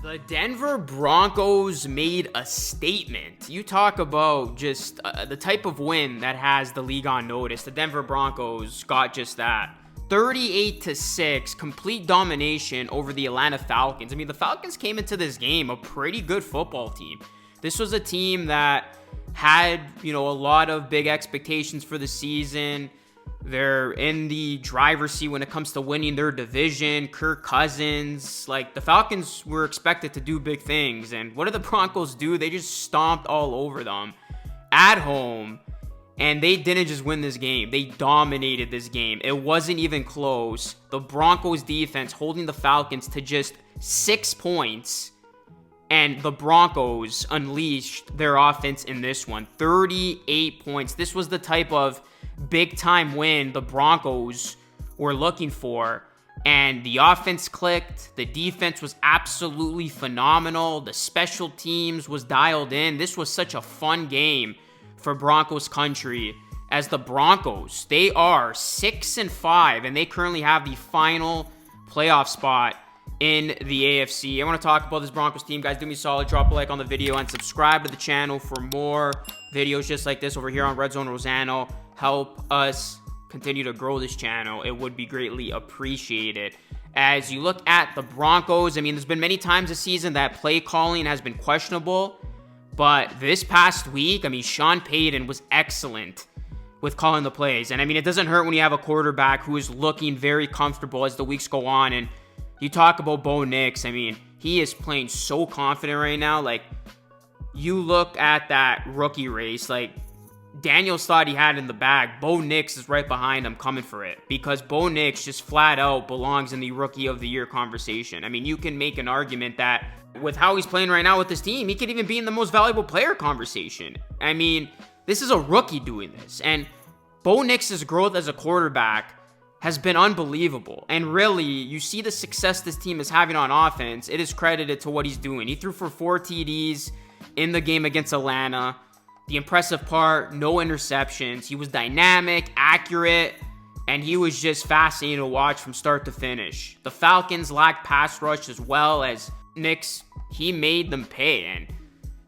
The Denver Broncos made a statement. You talk about just the type of win that has the league on notice. The Denver Broncos got just that. 38-6, complete domination over the Atlanta Falcons. I mean, the Falcons came into this game a pretty good football team. This was a team that had, a lot of big expectations for the season. They're in the driver's seat when it comes to winning their division. Kirk Cousins, the Falcons were expected to do big things. And what did the Broncos do? They just stomped all over them at home. And they didn't just win this game. They dominated this game. It wasn't even close. The Broncos defense holding the Falcons to just 6 points. And the Broncos unleashed their offense in this one. 38 points. This was the type of big-time win the Broncos were looking for. And the offense clicked. The defense was absolutely phenomenal. The special teams was dialed in. This was such a fun game for Broncos country, as the Broncos, they are 6-5, and they currently have the final playoff spot in the AFC. I want to talk about this Broncos team. Guys, do me a solid, drop a like on the video and subscribe to the channel for more videos just like this over here on Red Zone Rosano. Help us continue to grow this channel. It would be greatly appreciated. As you look at the Broncos, there's been many times this season that play calling has been questionable. But this past week, Sean Payton was excellent with calling the plays. And it doesn't hurt when you have a quarterback who is looking very comfortable as the weeks go on. And you talk about Bo Nix. He is playing so confident right now. You look at that rookie race, Daniels thought he had it in the bag. Bo Nix is right behind him coming for it, because Bo Nix just flat out belongs in the Rookie of the Year conversation. You can make an argument that with how he's playing right now with this team, he could even be in the most valuable player conversation. This is a rookie doing this. And Bo Nix's growth as a quarterback has been unbelievable. And really, you see the success this team is having on offense. It is credited to what he's doing. He threw for 4 TDs in the game against Atlanta. The impressive part, no interceptions. He was dynamic, accurate, and he was just fascinating to watch from start to finish. The Falcons lacked pass rush as well, as Nix, he made them pay.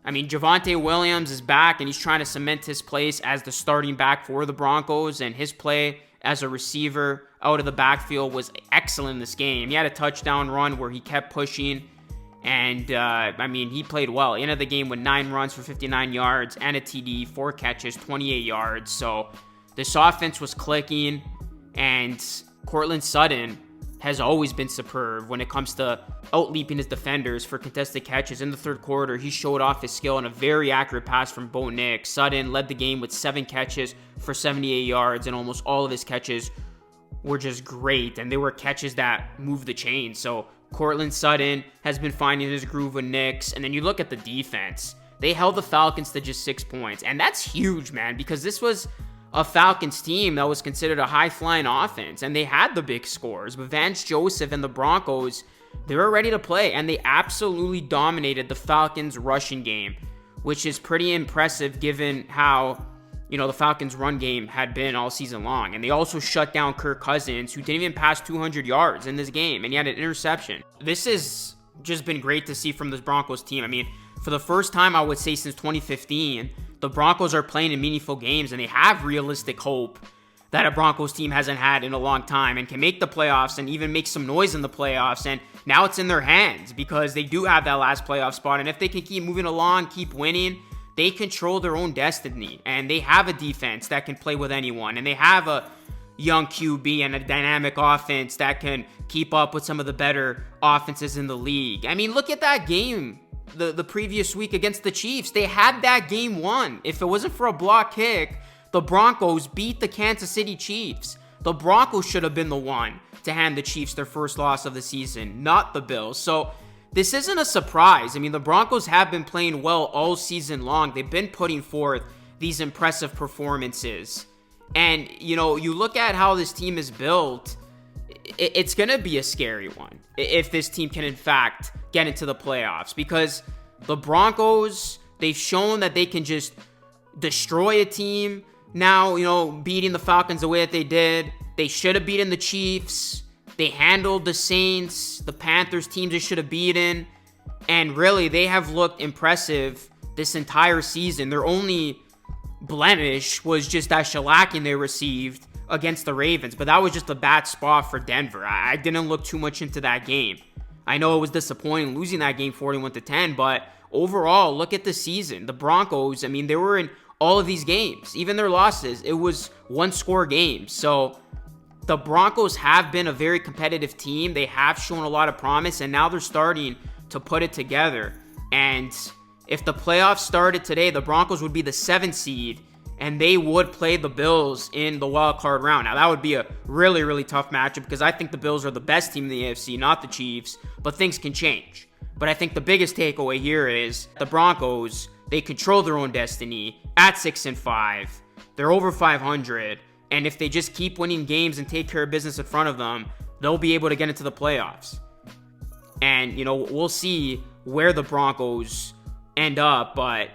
And Javonte Williams is back, and he's trying to cement his place as the starting back for the Broncos, and his play as a receiver out of the backfield was excellent in this game. He had a touchdown run where he kept pushing, and he played well. He ended the game with 9 runs for 59 yards and a TD, 4 catches, 28 yards. So this offense was clicking, and Courtland Sutton has always been superb when it comes to out-leaping his defenders for contested catches. In the third quarter, he showed off his skill on a very accurate pass from Bo Nix. Sutton led the game with 7 catches for 78 yards, and almost all of his catches were just great, and they were catches that moved the chain. So Courtland Sutton has been finding his groove with Nix. And then you look at the defense. They held the Falcons to just 6 points, and that's huge, man, because this was a Falcons team that was considered a high-flying offense, and they had the big scores. But Vance Joseph and the Broncos, they were ready to play, and they absolutely dominated the Falcons' rushing game, which is pretty impressive given how, the Falcons' run game had been all season long. And they also shut down Kirk Cousins, who didn't even pass 200 yards in this game, and he had an interception. This has just been great to see from this Broncos team. For the first time, I would say since 2015, the Broncos are playing in meaningful games, and they have realistic hope that a Broncos team hasn't had in a long time, and can make the playoffs and even make some noise in the playoffs. And now it's in their hands, because they do have that last playoff spot. And if they can keep moving along, keep winning, they control their own destiny. And they have a defense that can play with anyone, and they have a young QB and a dynamic offense that can keep up with some of the better offenses in the league. Look at that game the previous week against the Chiefs. They had that game won. If it wasn't for a block kick, the Broncos beat the Kansas City Chiefs. The Broncos should have been the one to hand the Chiefs their first loss of the season, not the Bills. So this isn't a surprise. The Broncos have been playing well all season long. They've been putting forth these impressive performances. And, you look at how this team is built, it's going to be a scary one if this team can, in fact, get into the playoffs. Because the Broncos, they've shown that they can just destroy a team. Now, beating the Falcons the way that they did, they should have beaten the Chiefs. They handled the Saints, the Panthers, teams they should have beaten. And really, they have looked impressive this entire season. Their only blemish was just that shellacking they received against the Ravens, but that was just a bad spot for Denver. I didn't look too much into that game. I know it was disappointing losing that game 41-10, but overall, look at the season. The Broncos, I mean, they were in all of these games. Even their losses, it was one-score games. So the Broncos have been a very competitive team. They have shown a lot of promise, and now they're starting to put it together. And if the playoffs started today, the Broncos would be the 7th seed, and they would play the Bills in the wild card round. Now, that would be a really, really tough matchup because I think the Bills are the best team in the AFC, not the Chiefs, but things can change. But I think the biggest takeaway here is the Broncos, they control their own destiny at 6-5. They're over 500, and if they just keep winning games and take care of business in front of them, they'll be able to get into the playoffs. And, you know, we'll see where the Broncos end up, but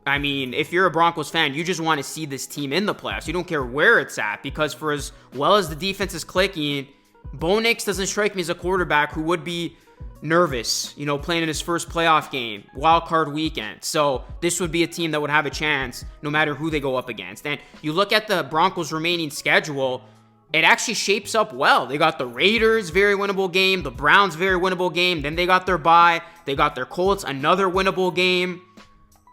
I mean, if you're a Broncos fan, you just want to see this team in the playoffs. You don't care where it's at, because for as well as the defense is clicking, Bo Nix doesn't strike me as a quarterback who would be nervous, you know, playing in his first playoff game, wild card weekend. So this would be a team that would have a chance no matter who they go up against. And you look at the Broncos' remaining schedule, it actually shapes up well. They got the Raiders, very winnable game, the Browns, very winnable game. Then they got their bye. They got their Colts, another winnable game.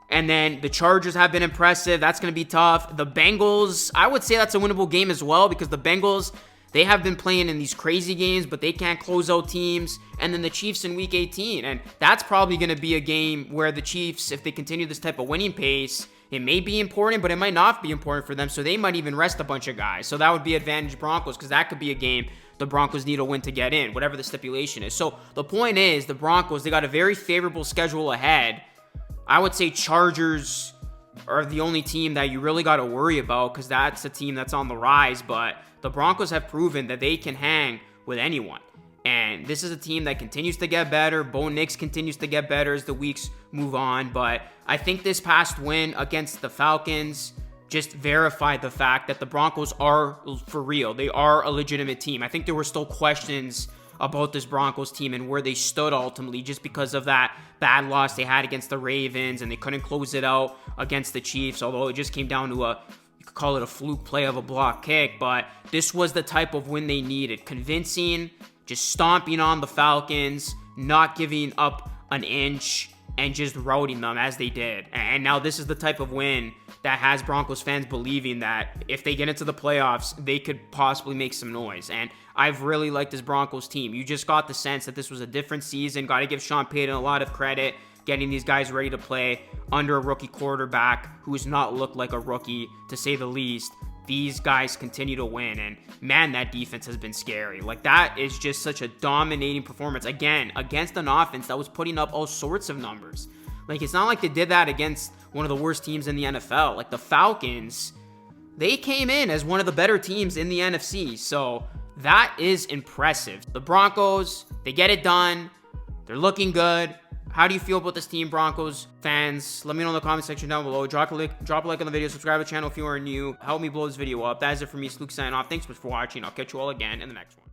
And then the Chargers have been impressive. That's going to be tough. The Bengals, I would say that's a winnable game as well, because the Bengals, they have been playing in these crazy games, but they can't close out teams. And then the Chiefs in Week 18. And that's probably going to be a game where the Chiefs, if they continue this type of winning pace, it may be important, but it might not be important for them. So they might even rest a bunch of guys. So that would be advantage Broncos, because that could be a game the Broncos need a win to get in, whatever the stipulation is. So the point is, the Broncos, they got a very favorable schedule ahead. I would say Chargers are the only team that you really got to worry about, because that's a team that's on the rise. But the Broncos have proven that they can hang with anyone. And this is a team that continues to get better. Bo Nix continues to get better as the weeks move on. But I think this past win against the Falcons just verified the fact that the Broncos are for real. They are a legitimate team. I think there were still questions about this Broncos team and where they stood ultimately, just because of that bad loss they had against the Ravens, and they couldn't close it out against the Chiefs, although it just came down to you could call it a fluke play of a block kick. But this was the type of win they needed. Convincing, just stomping on the Falcons, not giving up an inch, and just routing them as they did. And now this is the type of win that has Broncos fans believing that if they get into the playoffs, they could possibly make some noise. And I've really liked this Broncos team. You just got the sense that this was a different season. Got to give Sean Payton a lot of credit, getting these guys ready to play under a rookie quarterback who has not looked like a rookie, to say the least. These guys continue to win, and man, that defense has been scary. Like, that is just such a dominating performance, again, against an offense that was putting up all sorts of numbers. Like, it's not like they did that against one of the worst teams in the NFL. Like, the Falcons, they came in as one of the better teams in the NFC, so that is impressive. The Broncos, they get it done. They're looking good. How do you feel about this team, Broncos fans? Let me know in the comment section down below. Drop a like on the video. Subscribe to the channel if you are new. Help me blow this video up. That is it for me. It's Luke signing off. Thanks so much for watching. I'll catch you all again in the next one.